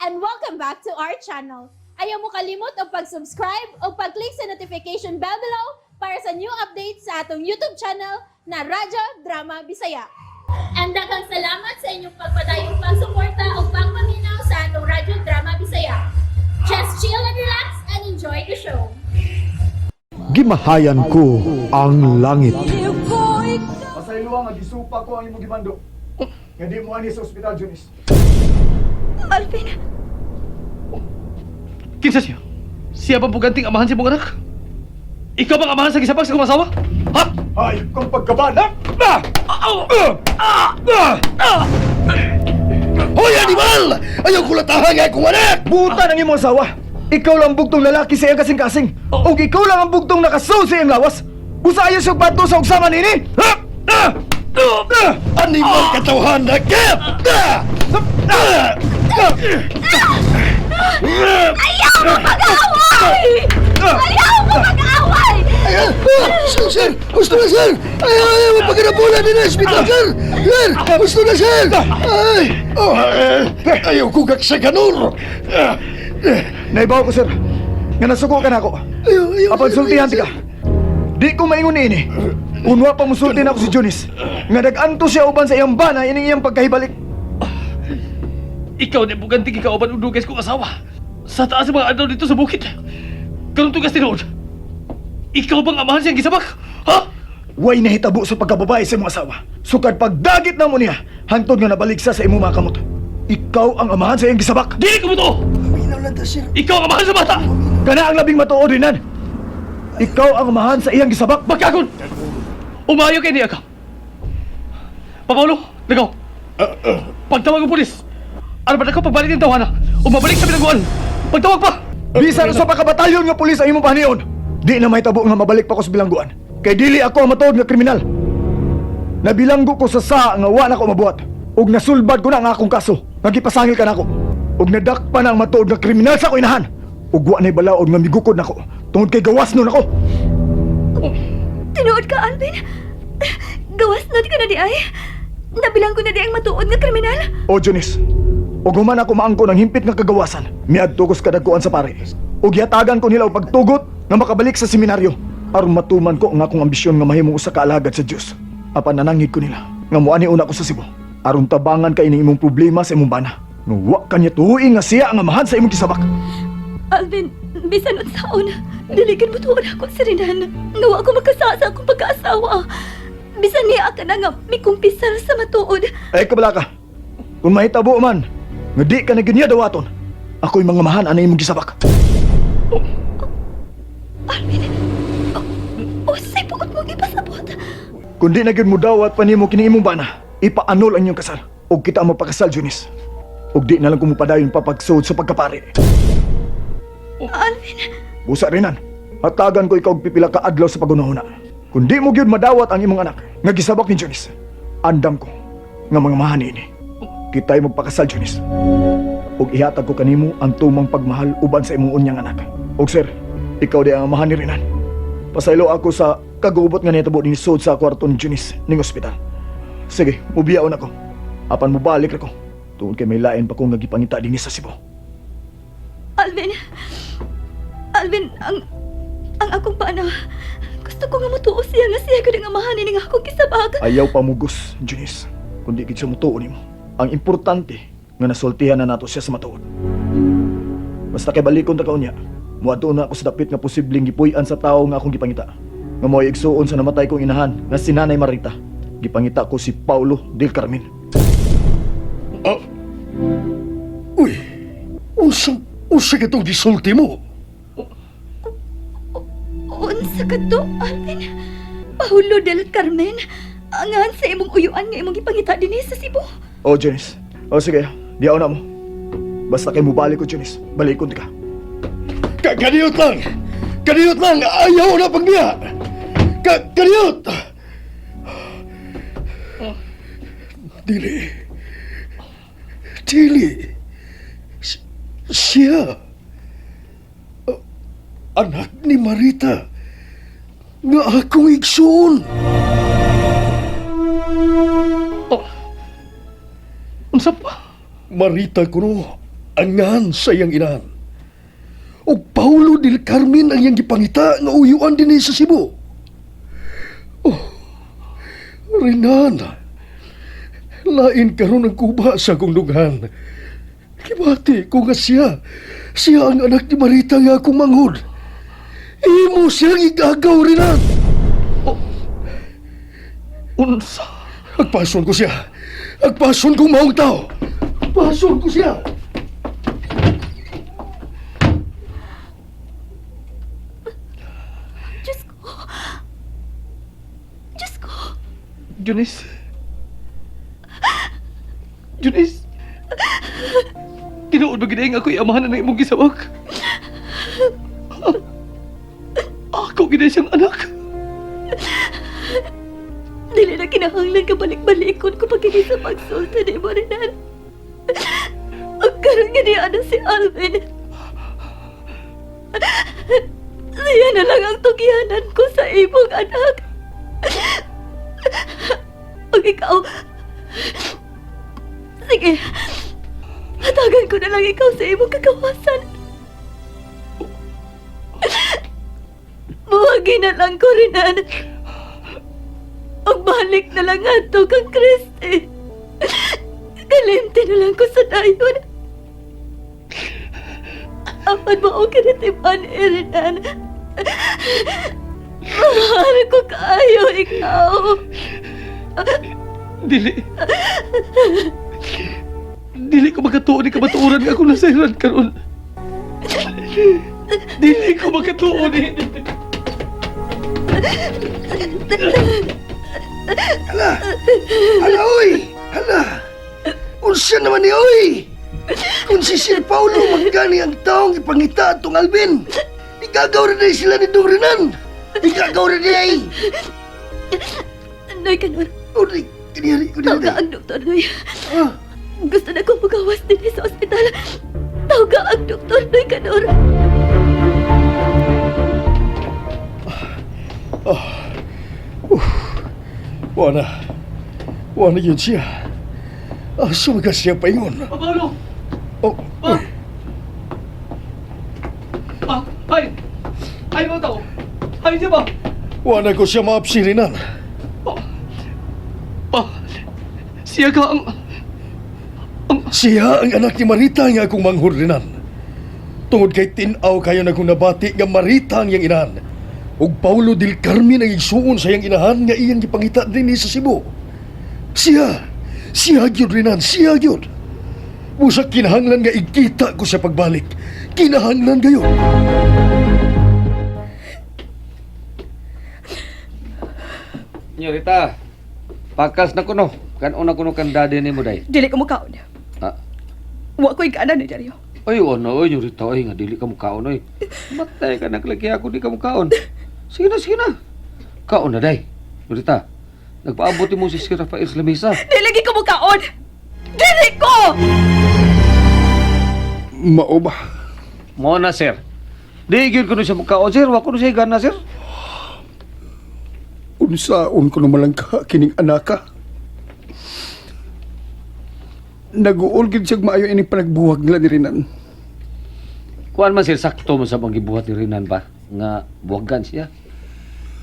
and welcome back to our channel. Ayaw mo kalimot o pag-subscribe o pag-click sa notification bell below para sa new updates sa atong YouTube channel na Radyo Drama Bisaya. And daghang salamat sa inyong pagpadayong pagsuporta o pagpaminaw sa atong Radyo Drama Bisaya. Just chill and relax and enjoy the show. Gimahayan ko ang langit. Pasayloa nga gisupa ko ang imong gibando. Nga di mo ani sa ospital, Jonis. Alvin, Kinsa siya? Siya bang puganting amahan sa mong anak? Ikaw bang amahan sa gisapag sa kong asawa? Ha? Ay, kang pagkabana! Hoy, animal! Ayaw ko latahan nga akong anak! Buta ng imong asawa! Ikaw lang bugtong lalaki sa iyang kasing-kasing! O ikaw lang ang bugtong nakasow sa iyang lawas! Usayo sa bato sa ugsama nini! Animal katawhan na kep! ayaw mo mag-away! Ayaw mo mag-away! Sir! Gusto na, sir! Ayaw mo pagkanabulan din ang hospital, sir! Sir! Gusto na, sir! Ayaw ko kak sa ganun! Naibaw ko, sir. Nga nasuko ka na ako. Apan sultihan ka. Di ko maingon ini. Unwa pa musulti na ako si Jonis. Nga nag-anto siya uban sa iyang bana ining iyang pagkahibalik. Ikaw na puganting ikauban udugas kong asawa. Sa taas mga adlaw dito sa bukid. Karong tugas tinuod. Ikaw bang amahan siyang gisabak? Ha? Way nahitabo sa pagkababae sa imong asawa. Sukad pagdagit na mo niya, hantod nga nabaligsa sa imong mga kamot. Ikaw ang amahan sa iyang gisabak. Dili ko mo to! Minaw lang ta, sir. Ikaw ang amahan sa bata! Kana ang labing matuod rinan. Ikaw ang amahan sa iyang gisabak. Magkagon! Umayo kay niya ka. Papaulo, ligaw. Pagtawag ng pulis. Ano ba na ko pagbalik ng tawana? O mabalik sa pinaguan? Pagtawag pa! Bisan sa pagkabatalyon nga pulis ang imong panion. Di na may tabo nga mabalik pa ko sa bilangguan. Kay dili ako ang matuod nga kriminal. Nabilanggo ko sa nga wa na ko mabuhat. Ug nasulbad ko na ang akong kaso. Nagipasangil ka na ako. Ug nadakpa na ang matuod nga kriminal sa ko inahan. Ug wa na'y balaod nga migukod na ko. Tungod kay gawas nun ako. Tinuod ka, Alvin? Gawas na di ka na di ay? Nabilang ko na di ang matuod nga kriminal? O Jonis, ug human ako maangko ng himpit nga kagawasan. Miadto ko sa kadagkuan sa pare. Ug yatagan ko nila og pagtugot nga makabalik sa seminaryo aron matuman ko ang akong ambisyon nga mahimong usa ka alagad sa Dios. Apan nananghid ko nila nga moani una ko sa Cebu aron tabangan ka ining imong problema sa imong bana. No wa kanya tuoy nga siya ang amahan sa imong kisabak. Alvin, bisan unsaon, diligan mo tuon ako sa rinan. Ngawa ko magkasa sa akong pagkaasawa. Bisan niya ka na nga may kumpisal sa matuod. Ay kabala ka. Kung mahitabo man nga di ka na ginya dawaton, ako'y mga mahan ana imong kisabak. Alvin, usay pukot mong ipasabot. Kung di na gyud mo dawat pa nimo kini imong bana, ipaanol ang inyong kasal. Og kita ang magpakasal, Jonis. Og di na lang kumupadayon papagsud sa pagkapari. Alvin, Busa rinan. Hatagan ko ikaw og pipila ka adlaw sa pagunahuna. Kung di mo gyud madawat ang imong anak nga gisabak ni Jonis, andam ko nga mga mahan ini. Kita'y magpakasal, Jonis. Og ihatag ko kanimo ang tumang pagmahal uban sa imong unyang anak. Og sir, ikaw di ang amahan ni Rinan. Pasaylo ako sa kagubot nga nitabo ni sud sa kwarto ni Jonis ning ospital. Sige, mubiyaon ako. Apan mubalik ako. Tuon kay may lain pa kong nagipangita dinhi sa Cebu. Alvin, ang akong bana. Gusto ko nga mutuo siya nga siya ko nga amahanin nga akong kisabag. Ayaw pamugos, Jonis. Kundi gid siya mutuon nimo. Ang importante nga nasultihan na nato siya sa matuod. Basta kay balikon ta kaunya. Muadto na ako sa dapit nga posibleng gipuy-an sa tawo nga akong gipangita. Nga mo'y igsuon sa namatay kong inahan nga si Nanay Marita. Gipangita ko si Paulo del Carmen. Uy! Usa ka itong gisulti mo? Unsa ka to, Alvin? Paulo del Carmen. Angan sa imong uyuan nga imong ipangita dinhi sa Cebu. O, Jonis. O, sige. Diyaw na mo. Basta kay mubalik ko, Jonis. Balikon ka. Kaniyot lang! Kaniyot lang! Ayaw na pagbiya! Kaniyot! Dili. Siya. Anak ni Marita. Nga akong igsoon. Unsa pa? Marita ko no. angan sa iyang inahan. O Paulo del Carmen ang iyang gipangita nga uyuan din sa Cebu. Oh, Renan, lain karon ang kuba sa akong lughan. Kibati ko nga siya ang anak ni Marita nga akong manghod. Imo siyang igagaw, Renan. Unsa? Agpason ko siya. Agpason kong maong tao. Agpason ko siya. Diyos ko. Diyos ko. Junis? Junis? Tinuod ba ginaing ako'y amahan na imong gisawag? Ako gina siyang anak. Dili na kinahanglan ka balik-balikon ko pag hindi sa pagsulta ni mo, Renan. Ang karoon nga niya na si Alvin. Siya na lang ang tugihanan ko sa imong anak. Ang ikaw... Sige, hatagan ko na lang ikaw sa imong kagawasan. Buwagi na lang ko, Renan. Magbalik na lang ato kang Kristi. Kalimti na lang ko sa dayon. Apan mo ang kinitipan, Renan. Mahal ko kayo, ikaw. Dili ko magatuon ni kamatuoran nga akong nasayran karon. Dili ko magatuon ni. Hala, oy! Hala! Unsa naman ni oy! Kung si Sir Paulo magkani ang taong ipangita atong Alvin, igagaw rin sila ni Dong Renan! Igagaw rin niya eh! Noy, kanor. Uy, kaniyari, Tawag kaniyari. ang doktor, Noy. Ah, Gusto na kong magawas din sa ospital. Tawag ang doktor, Noy, kanor. Wala yun siya. Sumaga siya pa yun. Pabalo! Oh, Ah! Ay! Ay, mga tao! Ay, di ba? wala ko siya maapsirinan. Siya ka ang... Siya ang anak ni Marita nga akong manghurinan. Tungod kay tinaw kayo na kung nabati nga Marita ang iyang inahan. Ug Paulo del Carmen ang igsuon sa iyang inahan nga iyang gipangita din sa Cebu. Siya gyud Renan, siya gyud. Busa kinahanglan nga ikita ko sa pagbalik. Kinahanglan gayon. Nyorita, pakas na kuno. Kan-una kuno kan dade ni mo day. Dili ka mukaon. Ah, Wa ko'y kanan ni Dario. ay ono, oy Nyorita, oy nga dili ka mukaon oy. Matay ka naglagi ako di ka mukaon. Sige na. Kaon na day. Nyorita, nagpaabot mo si Sir Rafael sa lamesa. Dili lagi ka mukaon. Dili ko! Mao ba? Mo na sir. Di gyud kuno siya mukaon sir, wa kuno siya gana sir. Unsaon ko naman lang ka kining anaka. Naguol gid siya maayo ining panagbuwag nila ni Renan. Kuan man sir sakto man sa mga gibuhat ni Renan ba nga buwagan siya.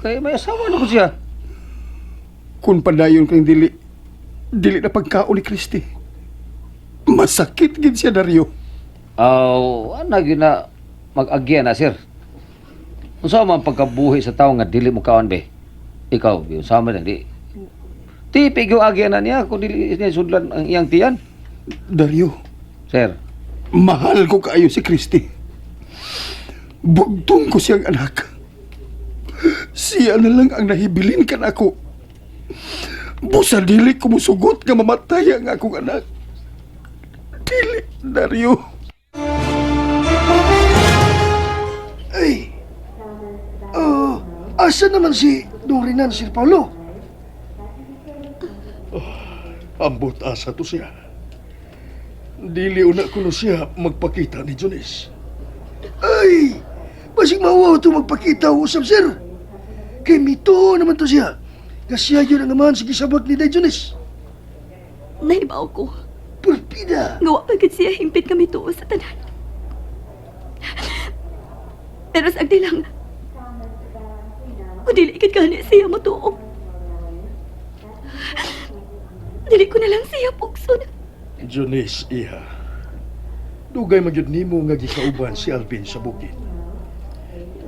Kaya may asawa na ko siya. Kung padayon kang dili na pagkaon ni Kristi. Masakit gid siya, Dario. Ana gyud na mag-agya na sir. Unsa man pagkabuhi sa tawo nga dili mo kaon be? Ikaw, unsa man di? Tipig yung agya na niya kung dili niya sudlan ang iyang tiyan. Dario, Sir, mahal ko kaayo si Kristi. Bugtong ko siyang anak. Siya na lang ang nahibilin kan ako. Busa dili ko musugot nga mamatay ang akong anak. Dili, Dario. Ay, asa naman si Dong Renan, Sir Paulo? Ambot asa to siya. Dili una kuno siya magpakita ni Jones. Ay, basig mawaw to magpakita usap, sir. Kay mito naman to siya. Nga siya yun ang naman sige sabag ni Day Jones. Nahibaw ko. Perpekto Pida. Nga wa pagid siya hingpit kami tuo sa tanan. Pero sagdi lang, kung dili ikad gani siya mo tuo, dili ko na lang siya pugsod. Jonis, iha. Dugay magyud nimo nga gikauban si Alvin sa bukid.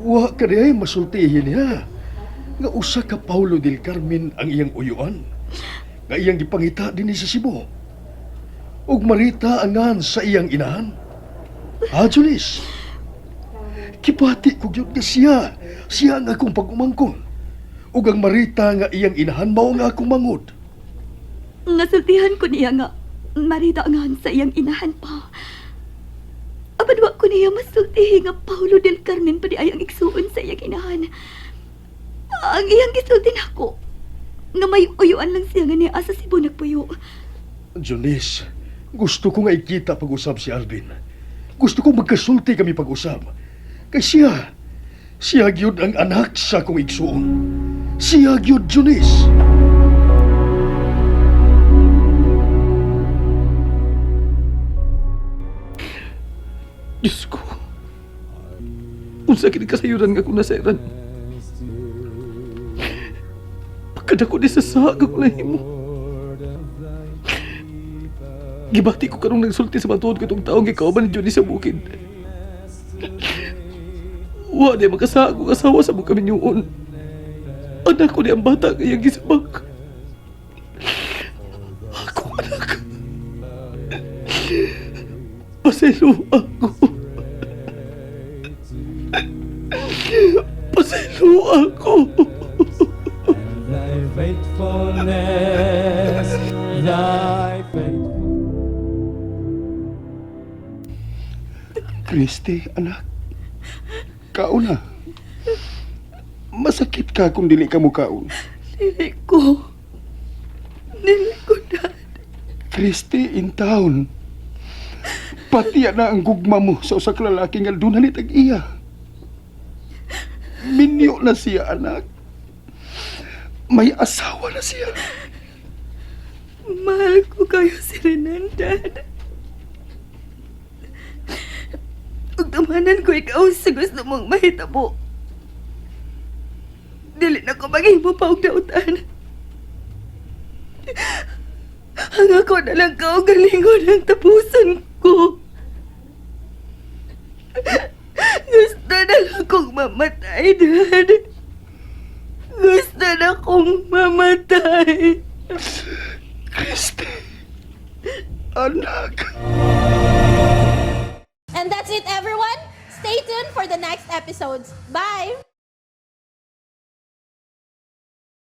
Wa ka diay masultihin niya. Nga usa ka Paulo del Carmen ang iyang uyuan. Nga iyang gipangita dinhi sa Cebu. Ug Marita angan sa iyang inahan. Ha, Jonis? Kipati ko gyud nga siya ang akong pag-umangkon. Ug ang Marita nga iyang inahan mao nga akong mangod. Nasultihan ko niya nga, marita nga sa iyang inahan pa. Apan wa ko niya masultihi nga Paulo del Carmen pa di ayang igsuon sa iyang inahan. Ang iyang gisulti nako, nga may uyuan lang siya nga niya asa Cebu nagpuyo. Jonis, gusto ko nga ikita pag-usab si Alvin. Gusto ko magkasulti kami pag-usab. Kay siya gyud ang anak sa kong igsuon. Siya gyud, Jonis. Diyos ko. Unsa kini kasayuran nga kung nasairan. Pagkada ko di sa saga ko na himo. Gibati ko karong nagsulti sa matuod ko itong taong gikauban ni Johnny sa bukid. Wa di makasaag kong asawa sa mga kaminyuon. Anak ko di ang bata kaya gisabak. Ako anak. Paselo ako. Paselo ako. Thy faithfulness, thy faithfulness. Christy, anak. Kauna. Masakit ka kung dili ka mo kaon. Dili ko. Dili ko na. Christy, in town. Pati na ang gugma mo sa usa ka lalaki nga dunhan tag iya. Minyo na siya, anak. May asawa na siya. Mahal ko kayo si Renanda. Ug tamanan ko ikaw sa gusto mong mahitabo. Dili na ko maghimo pa og dautan. Ang ako na lang ka og galingon ang tapusan ko. Gusto na lang akong mamatay, Dad. Gusto na akong mamatay. Christy, anak. And that's it, everyone. Stay tuned for the next episodes. Bye!